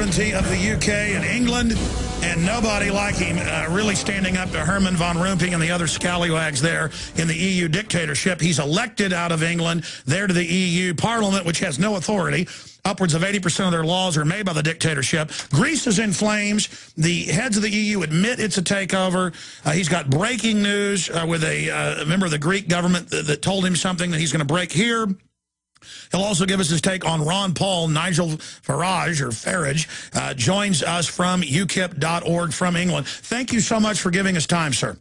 sovereignty of the UK and England, and nobody like him really standing up to Herman von Rompuy and the other scallywags there in the EU dictatorship. He's elected out of England, there to the EU Parliament, which has no authority. Upwards of 80% of their laws are made by the dictatorship. Greece is in flames. The heads of the EU admit it's a takeover. He's got breaking news with a member of the Greek government that told him something that he's going to break here. He'll also give us his take on Ron Paul. Nigel Farage joins us from ukip.org from England. Thank you so much for giving us time, sir.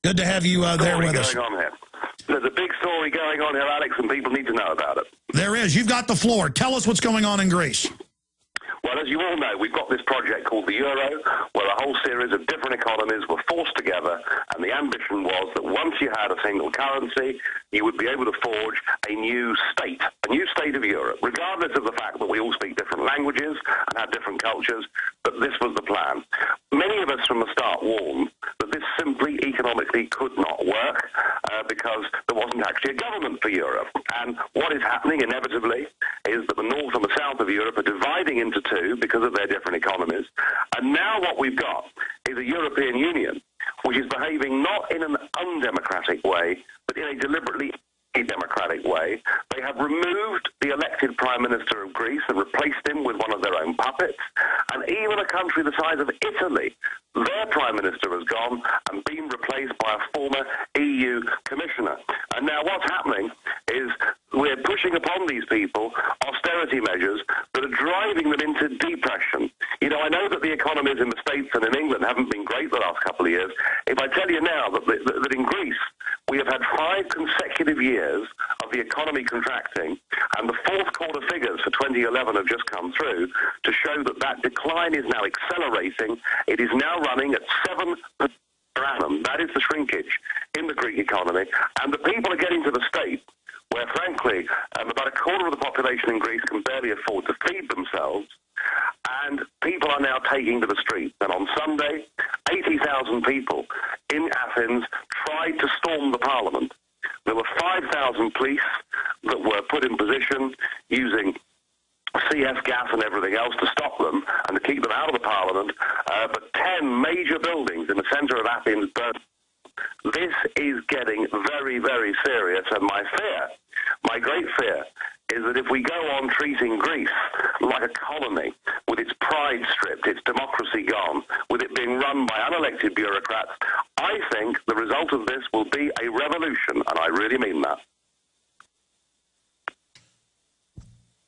Good to have you there with us. There's a big story going on here, Alex, and people need to know about it. There is. You've got the floor. Tell us what's going on in Greece. Well, as you all know, we've got this project called the Euro, where a whole series of different economies were forced together, and the ambition was that once you had a single currency, you would be able to forge a new state of Europe, regardless of the fact that we all speak different languages and have different cultures, but this was the plan. Many of us from the start warned that this simply economically could not work because there wasn't actually a government for Europe. And what is happening inevitably is that the north and the south of Europe are dividing into two because of their different economies. And now what we've got is a European Union which is behaving not in an undemocratic way, but in a deliberately democratic way. They have removed the elected Prime Minister of Greece and replaced him with one of their own puppets. And even a country the size of Italy, their Prime Minister has gone and been replaced by a former EU Commissioner. And now what's happening is we're pushing upon these people austerity measures that are driving them into depression. You know, I know that the economies in the States and in England haven't been great the last couple of years. If I tell you now that in Greece we have had 5 consecutive years of the economy contracting, and the fourth quarter figures for 2011 have just come through to show that that decline is now accelerating. It is now running at 7% per annum. That is the shrinkage in the Greek economy. And the people are getting to the state where, frankly, about a quarter of the population in Greece can barely afford to feed themselves, and people are now taking to the street. And on Sunday, 80,000 people in Athens tried to storm the parliament. There were 5,000 police that were put in position using CS gas and everything else to stop them and to keep them out of the parliament, but 10 major buildings in the centre of Athens burned. This is getting very, very serious, and my great fear, is that if we go on treating Greece like a colony, with its pride stripped, its democracy gone, with it being run by unelected bureaucrats, I think the result of this will be a revolution, and I really mean that.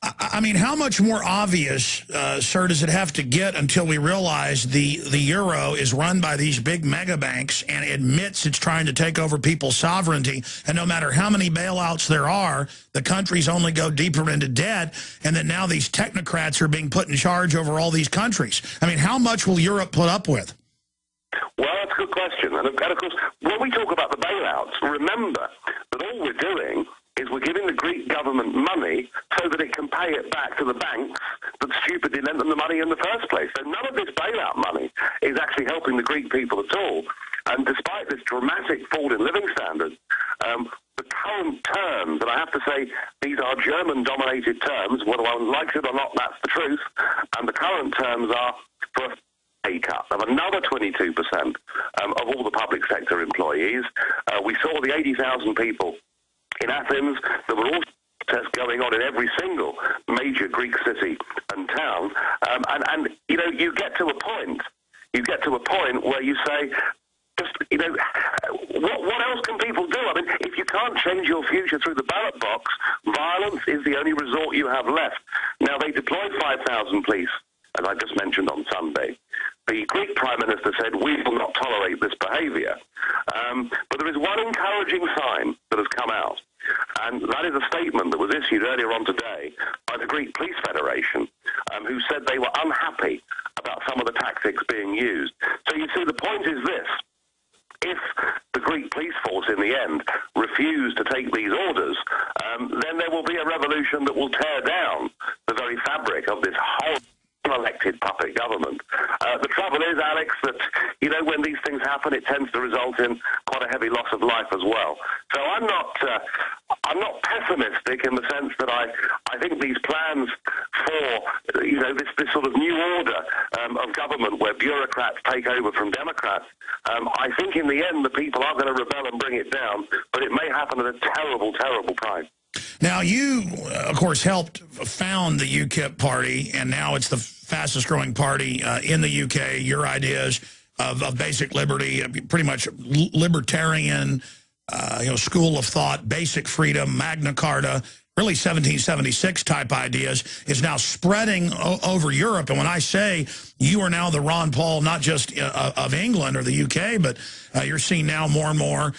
I mean, how much more obvious, sir, does it have to get until we realize the euro is run by these big mega banks and admits it's trying to take over people's sovereignty, and no matter how many bailouts there are, the countries only go deeper into debt, and that now these technocrats are being put in charge over all these countries? I mean, how much will Europe put up with? Well, that's a good question. And of course, when we talk about the bailouts, remember that all we're doing is we're giving the Greek government money so that it can pay it back to the banks that stupidly lent them the money in the first place. So none of this bailout money is actually helping the Greek people at all. And despite this dramatic fall in living standards, the current terms, and I have to say these are German-dominated terms, whether one likes it or not, that's the truth, and the current terms are for a pay cut of another 22% of all the public sector employees. We saw the 80,000 people in Athens. There were all protests going on in every single major Greek city and town, and you know, you get to a point where you say, just, you know, what else can people do? I mean, if you can't change your future through the ballot box, violence is the only resort you have left. Now, they deployed 5,000 police, as I just mentioned, on Sunday. The Greek Prime Minister said, we will not tolerate this behaviour. But there is one encouraging sign that has come out, and that is a statement that was issued earlier on today by the Greek Police Federation, who said they were unhappy about some of the tactics being used. So you see, the point is this. If the Greek police force in the end refuse to take these orders, then there will be a revolution that will tear down the very fabric of this whole unelected puppet government. The trouble is, Alex, that, you know, when these things happen, it tends to result in quite a heavy loss of life as well. So I'm not pessimistic in the sense that I think these plans for, you know, this sort of new order of government where bureaucrats take over from Democrats, I think in the end the people are going to rebel and bring it down, but it may happen at a terrible, terrible price. Now, you, of course, helped found the UKIP party, and now it's the fastest growing party in the UK. Your ideas of basic liberty, pretty much libertarian, you know, school of thought, basic freedom, Magna Carta, really 1776 type ideas, is now spreading over Europe. And when I say you are now the Ron Paul, not just of England or the UK, but you're seeing now more and more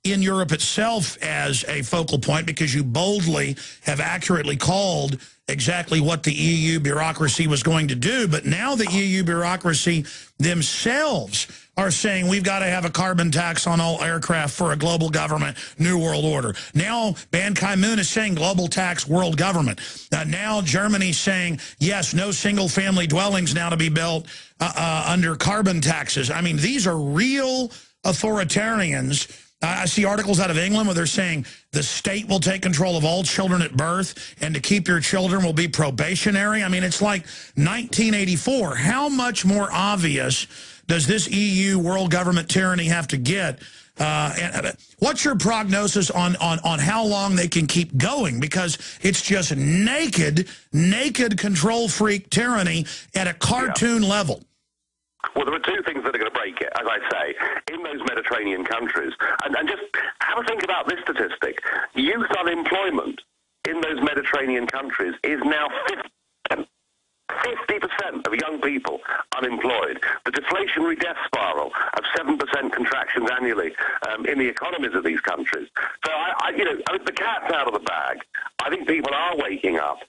in Europe itself as a focal point, because you boldly have accurately called exactly what the EU bureaucracy was going to do. But now the EU bureaucracy themselves are saying we've got to have a carbon tax on all aircraft for a global government, new world order. Now Ban Ki-moon is saying global tax, world government. Now Germany's saying, yes, no single family dwellings now to be built under carbon taxes. I mean, these are real authoritarians. I see articles out of England where they're saying the state will take control of all children at birth, and to keep your children will be probationary. I mean, it's like 1984. How much more obvious does this EU world government tyranny have to get? And what's your prognosis on how long they can keep going? Because it's just naked control freak tyranny at a cartoon level. Well, there are two things that are going to break it, as I say, in those Mediterranean countries. And just have a think about this statistic. Youth unemployment in those Mediterranean countries is now 50%. 50% of young people unemployed. The deflationary death spiral of 7% contractions annually in the economies of these countries. So, you know, the cat's out of the bag. I think people are waking up.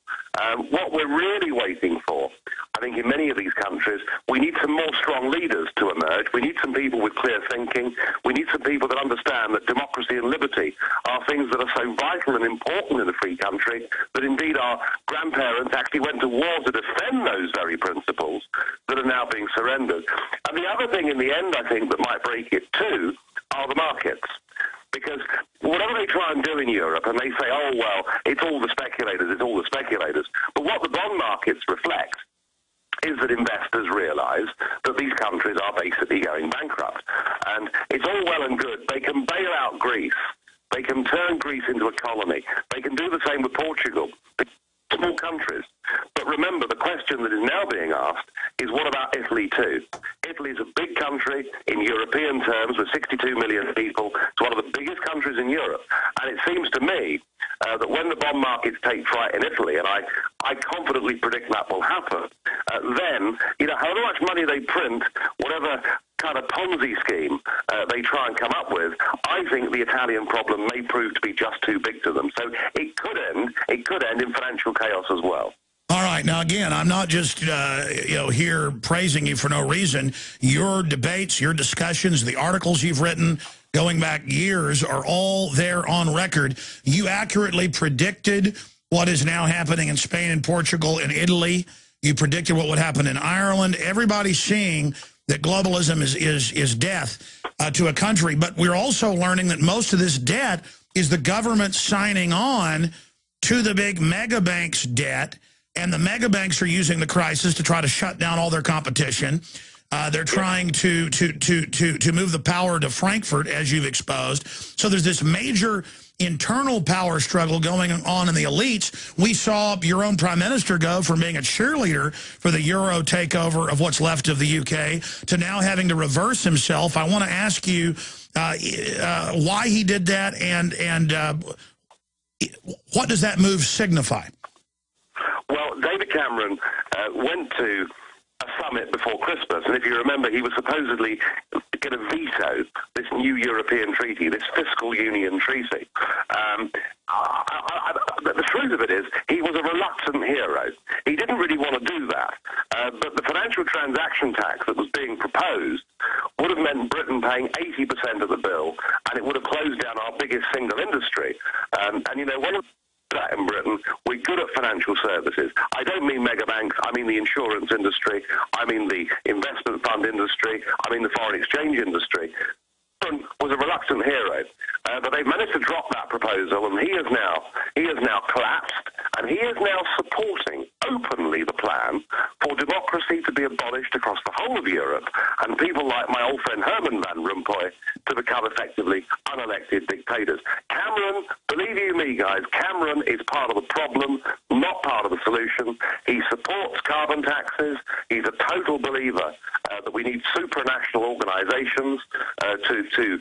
What we're really waiting for, I think in many of these countries, we need some more strong leaders to emerge. We need some people with clear thinking. We need some people that understand that democracy and liberty are things that are so vital and important in a free country that indeed our grandparents actually went to war to defend those very principles that are now being surrendered. And the other thing in the end, I think, that might break it too, are the markets. Because whatever they try and do in Europe, and they say, oh, well, it's all the speculators, it's all the speculators. But what the bond markets reflect is that investors realize that these countries are basically going bankrupt. And it's all well and good. They can bail out Greece. They can turn Greece into a colony. They can do the same with Portugal. Small countries. But remember, the question that is now being asked is, what about Italy too? Italy is a big country in European terms with 62 million people. It's one of the biggest countries in Europe. And it seems to me that when the bond markets take fright in Italy, and I confidently predict that will happen, then, you know, however much money they print, whatever kind of Ponzi scheme they try and come up with, I think the Italian problem may prove to be just too big to them. So it could end in financial chaos as well. All right. Now, again, I'm not just, you know, here praising you for no reason. Your debates, your discussions, the articles you've written going back years are all there on record. You accurately predicted what is now happening in Spain and Portugal and Italy. You predicted what would happen in Ireland. Everybody's seeing that globalism is death to a country. But we're also learning that most of this debt is the government signing on to the big mega banks' debt. And the mega banks are using the crisis to try to shut down all their competition. They're trying to move the power to Frankfurt, as you've exposed. So there's this major internal power struggle going on in the elites. We saw your own prime minister go from being a cheerleader for the Euro takeover of what's left of the UK to now having to reverse himself. I want to ask you why he did that, and what does that move signify? Well, David Cameron went to a summit before Christmas, and if you remember, he was supposedly going to veto this new European treaty, this fiscal union treaty. The truth of it is, he was a reluctant hero. He didn't really want to do that, but the financial transaction tax that was being proposed would have meant Britain paying 80% of the bill, and it would have closed down our biggest single industry. And you know, one of the at in Britain. We're good at financial services. I don't mean mega banks. I mean the insurance industry. I mean the investment fund industry. I mean the foreign exchange industry. Was a reluctant hero, but they've managed to drop that proposal, and he has now collapsed, and he is now supporting openly the plan for democracy to be abolished across the whole of Europe, and people like my old friend Herman Van Rompuy to become effectively unelected dictators. Cameron, believe you me, guys, Cameron is part of the problem, not part of the solution. He supports carbon taxes. He's a total believer that we need supranational organizations to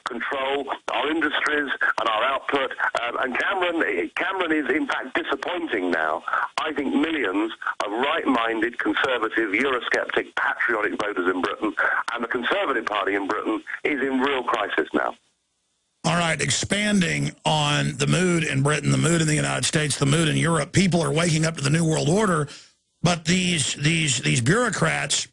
control our industries and our output. And Cameron is in fact disappointing now. I think millions of right-minded, conservative, Eurosceptic, patriotic voters in Britain, and the Conservative Party in Britain is in real crisis now. All right, expanding on the mood in Britain, the mood in the United States, the mood in Europe, people are waking up to the New World Order, but these bureaucrats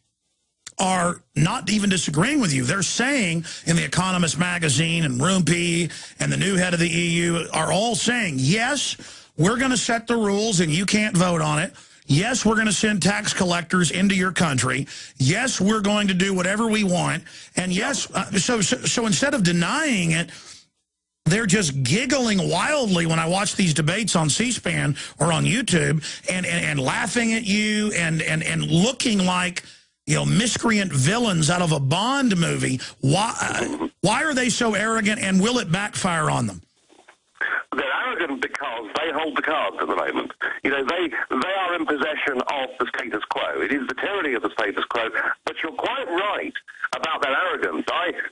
are not even disagreeing with you. They're saying in The Economist magazine and Rumpi and the new head of the EU are all saying, yes, we're going to set the rules and you can't vote on it. Yes, we're going to send tax collectors into your country. Yes, we're going to do whatever we want. And yes, so instead of denying it, they're just giggling wildly when I watch these debates on C-SPAN or on YouTube and laughing at you and looking like, you know, miscreant villains out of a Bond movie. Why are they so arrogant, and will it backfire on them? They're arrogant because they hold the cards at the moment. You know, they are in possession of the status quo. It is the tyranny of the status quo. But you're quite right about their arrogance.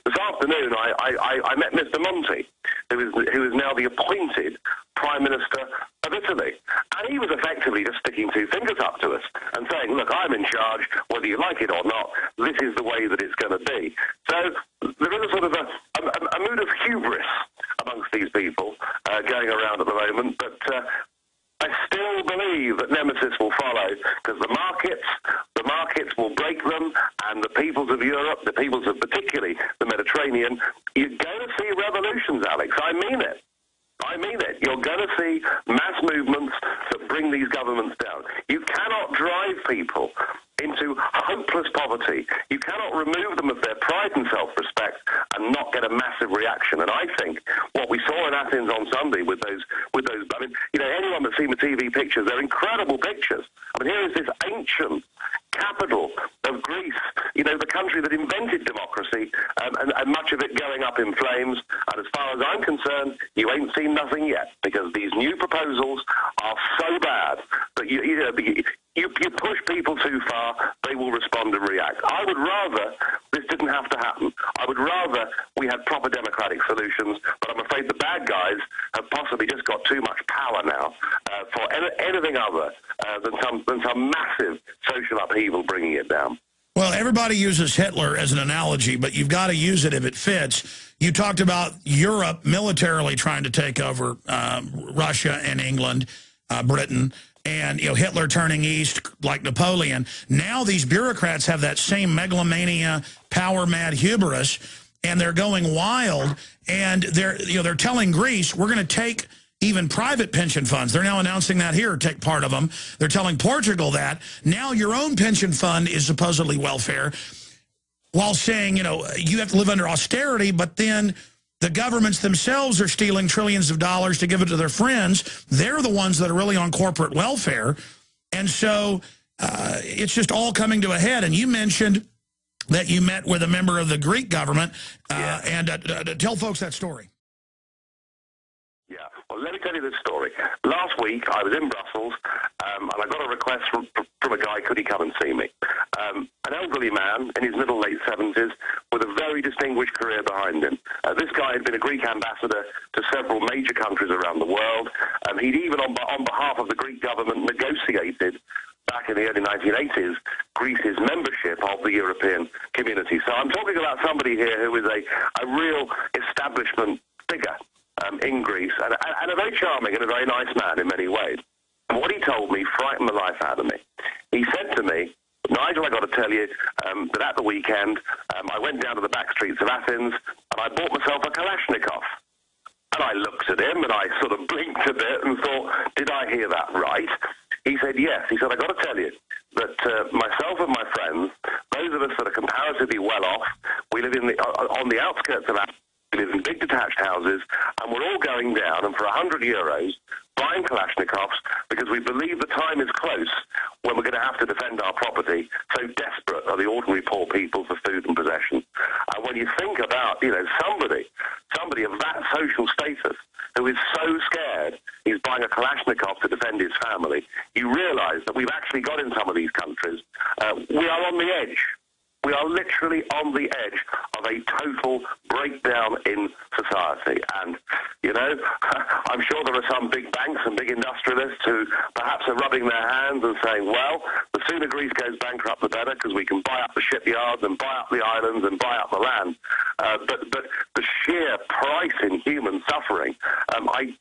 This afternoon, I met Mr. Monti, who is now the appointed Prime Minister of Italy. And he was effectively just sticking two fingers up to us and saying, look, I'm in charge, whether you like it or not, this is the way that it's going to be. So there is a sort of a mood of hubris amongst these people going around at the moment, but I still believe that nemesis will follow, because the markets will break them, and the peoples of Europe, the peoples of particularly the Mediterranean, you're going to see revolutions, Alex. I mean it. I mean it. You're going to see mass movements that bring these governments down. You cannot drive people into hopeless poverty. You cannot remove them of their pride and self-respect and not get a massive reaction. And I think what we saw in Athens on Sunday with those, I mean, you know, anyone that's seen the TV pictures, they're incredible pictures. I mean, here is this ancient capital of Greece, you know, the country that invented democracy, and much of it going up in flames. And as far as I'm concerned, you ain't seen nothing yet, because these new proposals are so bad that you push people too far, they will respond and react. I would rather this didn't have to happen. I would rather we had proper democratic solutions, but I'm afraid the bad guys have possibly just got too much power now for anything other than some massive social upheaval bringing it down. Well, everybody uses Hitler as an analogy, but you've got to use it if it fits. You talked about Europe militarily trying to take over Russia and England, Britain, and, you know, Hitler turning east like Napoleon. Now these bureaucrats have that same megalomania, power-mad hubris, and they're going wild. And they're telling Greece, we're going to take even private pension funds. They're now announcing that here, take part of them. They're telling Portugal that. Now your own pension fund is supposedly welfare, while saying, you know, you have to live under austerity, but then the governments themselves are stealing trillions of dollars to give it to their friends. They're the ones that are really on corporate welfare. And so it's just all coming to a head. And you mentioned that you met with a member of the Greek government. And tell folks that story. Yeah, well, let me tell you this story. Last week, I was in Brussels, and I got a request from a guy, could he come and see me? An elderly man in his late 70s with a very distinguished career behind him. This guy had been a Greek ambassador to several major countries around the world. He'd even, on behalf of the Greek government, negotiated back in the early 1980s, Greece's membership of the European community. So I'm talking about somebody here who is a real establishment figure in Greece, and a very charming and a very nice man in many ways. And what he told me frightened the life out of me. He said to me, Nigel, I got to tell you that at the weekend, I went down to the back streets of Athens and I bought myself a Kalashnikov. And I looked at him and I sort of blinked a bit and thought, did I hear that right? He said, yes. He said, I got to tell you that myself and my friends, those of us that are comparatively well off, we live on the outskirts of Africa, we live in big detached houses, and we're all going down, and for €100, buying Kalashnikovs because we believe the time is close when we're going to have to defend our property. So desperate are the ordinary poor people for food and possession. And when you think about, somebody of that social status who is so scared he's buying a Kalashnikov to defend his family, you realize that we've actually got in some of these countries, we are on the edge. We are literally on the edge of a total breakdown in society. And, I'm sure there are some big banks and big industrialists who perhaps are rubbing their hands and saying, well, the sooner Greece goes bankrupt, the better, because we can buy up the shipyards and buy up the islands and buy up the land. But the sheer price in human suffering, I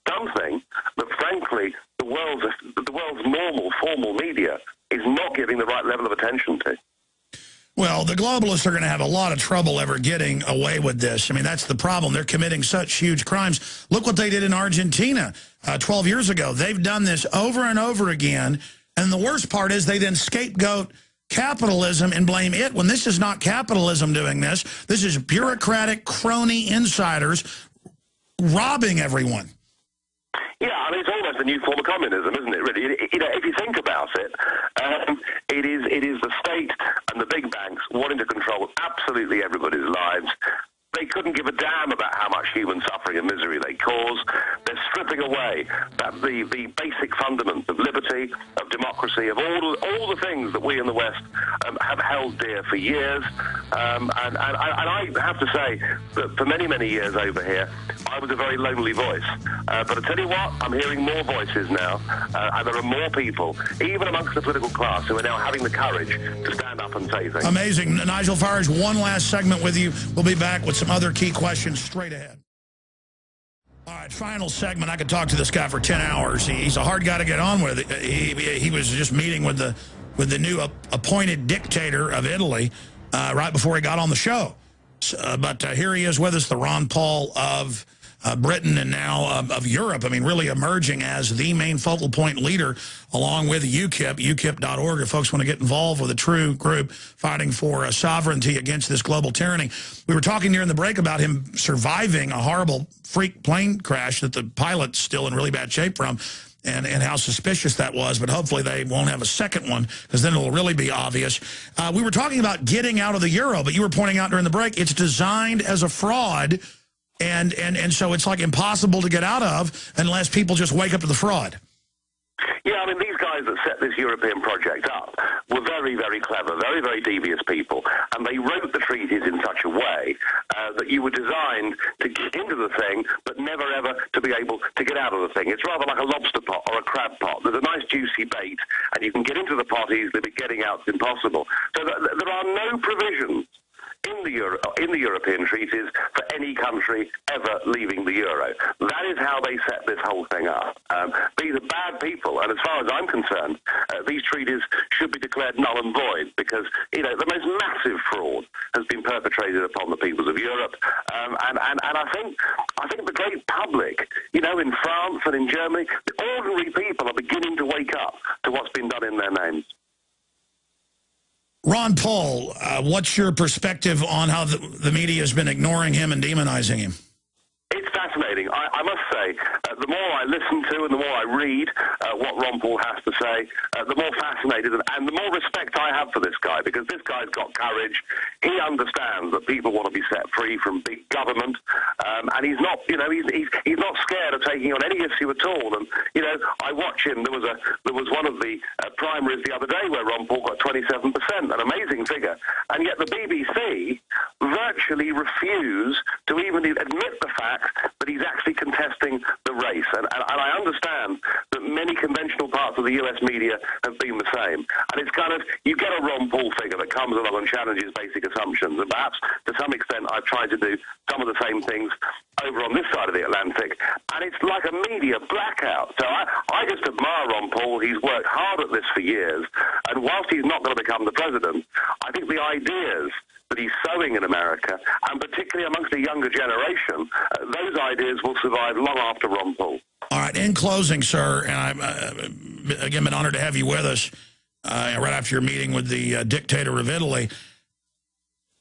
don't think that, frankly, the world's normal, formal media is not giving the right level of attention to. Well, the globalists are going to have a lot of trouble ever getting away with this. I mean, that's the problem. They're committing such huge crimes. Look what they did in Argentina 12 years ago. They've done this over and over again. And the worst part is they then scapegoat capitalism and blame it when this is not capitalism doing this. This is bureaucratic crony insiders robbing everyone. Yeah, I mean, it's almost a new form of communism, isn't it, really? If you think about it, it is the state and the big banks wanting to control absolutely everybody's lives. They couldn't give a damn about how much human suffering and misery they cause. They're stripping away the basic fundamentals of liberty, of democracy, of all the things that we in the West have held dear for years. And I have to say that for many, many years over here, I was a very lonely voice. But I tell you what, I'm hearing more voices now, and there are more people, even amongst the political class, who are now having the courage to stand up and say things. Amazing. Nigel Farage, one last segment with you. We'll be back with some other key questions straight ahead. All right, final segment. I could talk to this guy for 10 hours. He's a hard guy to get on with. He was just meeting with the new appointed dictator of Italy right before he got on the show. But here he is with us, the Ron Paul of Britain and now of Europe. I mean, really emerging as the main focal point leader along with UKIP, ukip.org, if folks want to get involved with a true group fighting for sovereignty against this global tyranny. We were talking during the break about him surviving a horrible freak plane crash that the pilot's still in really bad shape from, and how suspicious that was, but hopefully they won't have a second one, because then it'll really be obvious. We were talking about getting out of the euro, but you were pointing out during the break, it's designed as a fraud, and so it's like impossible to get out of unless people just wake up to the fraud. Yeah, I mean, these guys that set this European project up were very, very clever, very, very devious people, and they wrote the treaties in such a way that you were designed to get into the thing, but never, ever to be able to get out of the thing. It's rather like a lobster pot or a crab pot. There's a nice juicy bait, and you can get into the pot easily, but getting out's impossible. So there are no provisions in the European treaties for any country ever leaving the euro. That is how they set this whole thing up. These are bad people, and as far as I'm concerned, these treaties should be declared null and void, because the most massive fraud has been perpetrated upon the peoples of Europe. And I think the great public, in France and in Germany, the ordinary people are beginning to wake up to what's been done in their names. Ron Paul, what's your perspective on how the media has been ignoring him and demonizing him? It's fascinating. I must say, the more I listen to and the more I read what Ron Paul has to say, the more fascinated and the more respect I have for this guy, because this guy's got courage. He understands that people want to be set free from big government, and he's not, he's not scared of taking on any issue at all. And I watch him. There was one of the primaries the other day where Ron Paul got 27%, an amazing figure, and yet the BBC virtually refuse to even admit the fact that he's actually contesting the race. And I understand that many conventional parts of the US media have been the same. And it's kind of, you get a Ron Paul figure that comes along and challenges basic assumptions. And perhaps to some extent I've tried to do some of the same things over on this side of the Atlantic. And it's like a media blackout. So I just admire Ron Paul. He's worked hard at this for years. And whilst he's not going to become the president, I think the ideas that he's sowing in America, and particularly amongst the younger generation, those ideas will survive long after Ron Paul. All right, in closing, sir, and I've, again, been honored to have you with us right after your meeting with the dictator of Italy.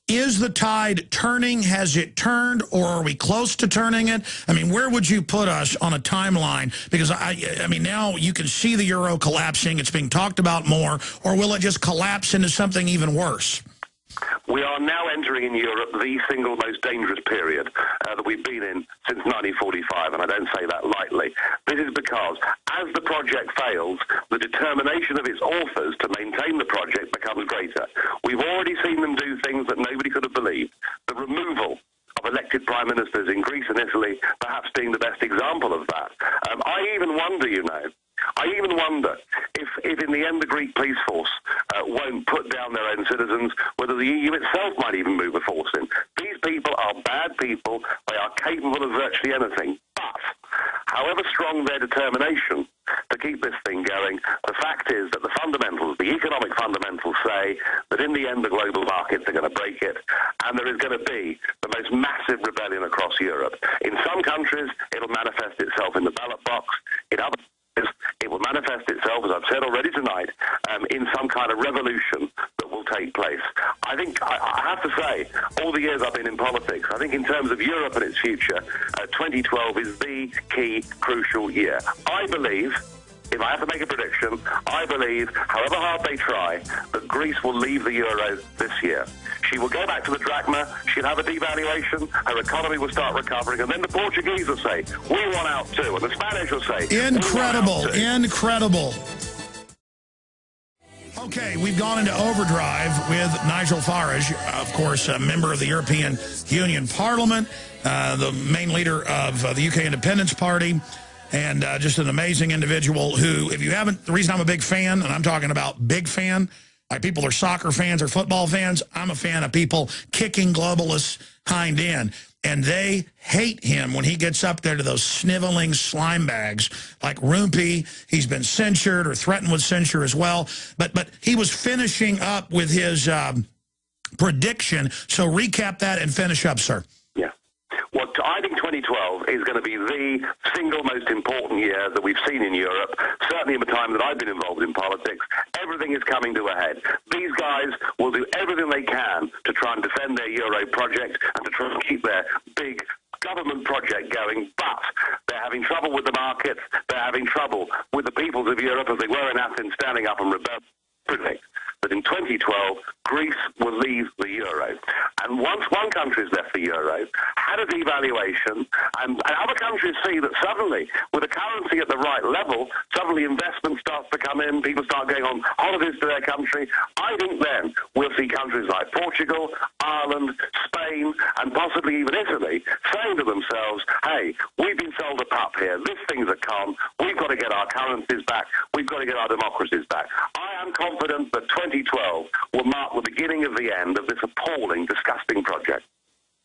Is the tide turning? Has it turned, or are we close to turning it? I mean, where would you put us on a timeline? Because, I mean, now you can see the euro collapsing. It's being talked about more. Or will it just collapse into something even worse? We are now entering in Europe the single most dangerous period that we've been in since 1945, and I don't say that lightly. This is because, as the project fails, the determination of its authors to maintain the project becomes greater. We've already seen them do things that nobody could have believed. The removal of elected prime ministers in Greece and Italy perhaps being the best example of that. I even wonder, if in the end the Greek police force won't put down their own citizens, whether the EU itself might even move a force in. These people are bad people. They are capable of virtually anything. But, however strong their determination to keep this thing going, the fact is that the fundamentals, the economic fundamentals, say that in the end the global markets are going to break it, and there is going to be the most massive rebellion across Europe. In some countries, it'll manifest itself in the ballot box. In other it will manifest itself, as I've said already tonight, in some kind of revolution that will take place. I think, I have to say, all the years I've been in politics, I think in terms of Europe and its future, 2012 is the key crucial year. I believe, if I have to make a prediction, I believe, however hard they try, that Greece will leave the euro this year. She will go back to the drachma, she'll have a devaluation, her economy will start recovering, and then the Portuguese will say, we want out too, and the Spanish will say, incredible, incredible. Okay, we've gone into overdrive with Nigel Farage, of course, a member of the European Union Parliament, the main leader of the UK Independence Party, and just an amazing individual who, if you haven't, the reason I'm a big fan, and I'm talking about big fan, like people are soccer fans or football fans, I'm a fan of people kicking globalists hind end. And they hate him when he gets up there to those sniveling slime bags like Rumpy. He's been censured or threatened with censure as well. But he was finishing up with his prediction. So recap that and finish up, sir. Yeah. Well, I think 2012 is going to be the single most important year that we've seen in Europe, certainly in the time that I've been involved in politics. Everything is coming to a head. These guys will do everything they can to try and defend their Euro project and to try and keep their big government project going, but they're having trouble with the markets, they're having trouble with the peoples of Europe as they were in Athens standing up and rebelling. Predict that in 2012, Greece will leave the euro. And once one country's left the euro, had a devaluation, and other countries see that suddenly, with a currency at the right level, suddenly investment starts to come in, people start going on holidays to their country. I think then we'll see countries like Portugal, Ireland, Spain, and possibly even Italy saying to themselves, hey, we've been sold a pup here, this thing's a con, we've got to get our currencies back, we've got to get our democracies back. I am confident that 2012 will mark the beginning of the end of this appalling, disgusting project.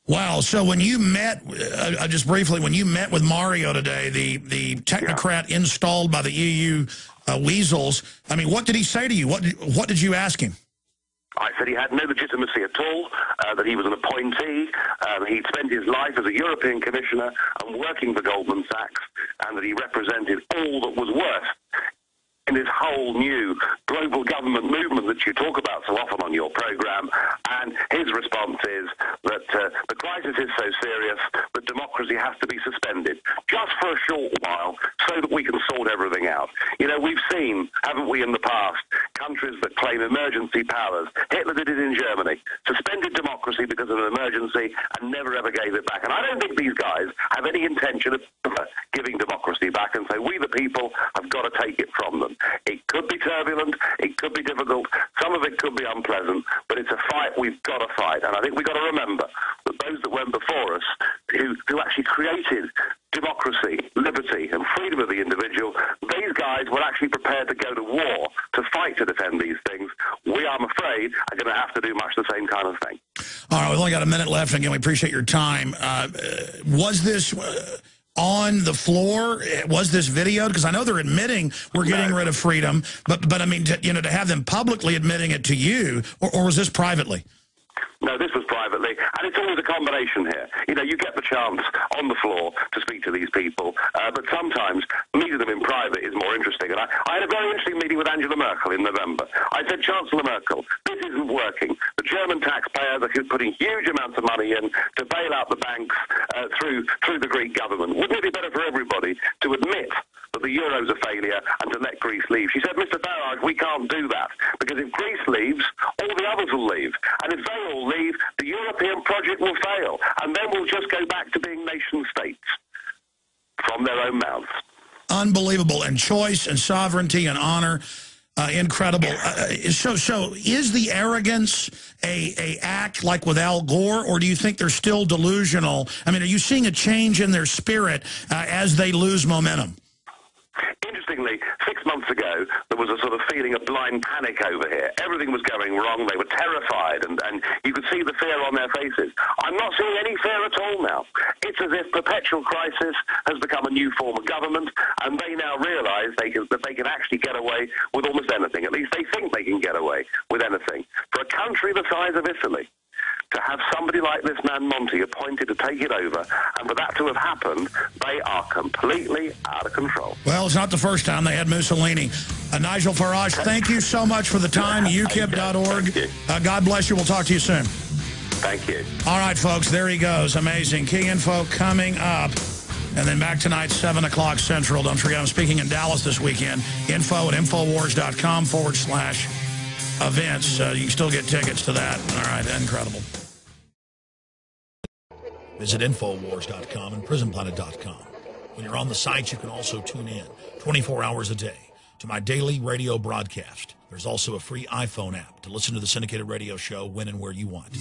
Wow. So when you met, just briefly, when you met with Mario today, the technocrat installed by the EU weasels, I mean, what did he say to you? What did you ask him? I said he had no legitimacy at all, that he was an appointee, he'd spent his life as a European commissioner and working for Goldman Sachs, and that he represented all that was worse in this whole new global government movement that you talk about so often on your program. And his response is that the crisis is so serious that democracy has to be suspended just for a short while so that we can sort everything out. You know, we've seen, haven't we, in the past, countries that claim emergency powers. Hitler did it in Germany, suspended democracy because of an emergency and never ever gave it back. And I don't think these guys have any intention of giving democracy back and say, we the people have got to take it from them. It could be turbulent, it could be difficult, some of it could be unpleasant, but it's a fight we've got to fight. And I think we've got to remember that those that went before us, who actually created democracy, liberty, and freedom of the individual, these guys were actually prepared to go to war, to fight to defend these things. We, I'm afraid, are going to have to do much the same kind of thing. All right, we've only got a minute left, and again, we appreciate your time. Was this on the floor? Was this videoed? Because I know they're admitting we're getting rid of freedom, but I mean, to have them publicly admitting it to you, or was this privately? No, this was privately, and it's always a combination here. You know, you get the chance on the floor to speak to these people, but sometimes meeting them in private is more interesting. And I had a very interesting meeting with Angela Merkel in November. I said, Chancellor Merkel, this isn't working. The German taxpayers are putting huge amounts of money in to bail out the banks through the Greek government. Wouldn't it be better for everybody to admit that the euro's a failure and to let Greece leave? She said, Mr. Farage, we can't do that, because if Greece leaves, all the others will leave. And if they all leave, the European project will fail. And then we'll just go back to being nation states from their own mouths. Unbelievable. And choice and sovereignty and honor, incredible. So is the arrogance a act like with Al Gore, or do you think they're still delusional? I mean, are you seeing a change in their spirit as they lose momentum? Interestingly, 6 months ago, there was a sort of feeling of blind panic over here. Everything was going wrong. They were terrified, and you could see the fear on their faces. I'm not seeing any fear at all now. It's as if perpetual crisis has become a new form of government, and they now realise that they can actually get away with almost anything. At least they think they can get away with anything. For a country the size of Italy, to have somebody like this man Monti appointed to take it over, and for that to have happened, they are completely out of control. Well, it's not the first time they had Mussolini. Nigel Farage, thank you so much for the time. UKIP.org. God bless you. We'll talk to you soon. Thank you. All right, folks, there he goes. Amazing. Key info coming up. And then back tonight, 7 o'clock Central. Don't forget, I'm speaking in Dallas this weekend. Info at Infowars.com/events. You can still get tickets to that. All right, incredible. Visit Infowars.com and PrisonPlanet.com. When you're on the site, you can also tune in 24 hours a day to my daily radio broadcast. There's also a free iPhone app to listen to the syndicated radio show when and where you want.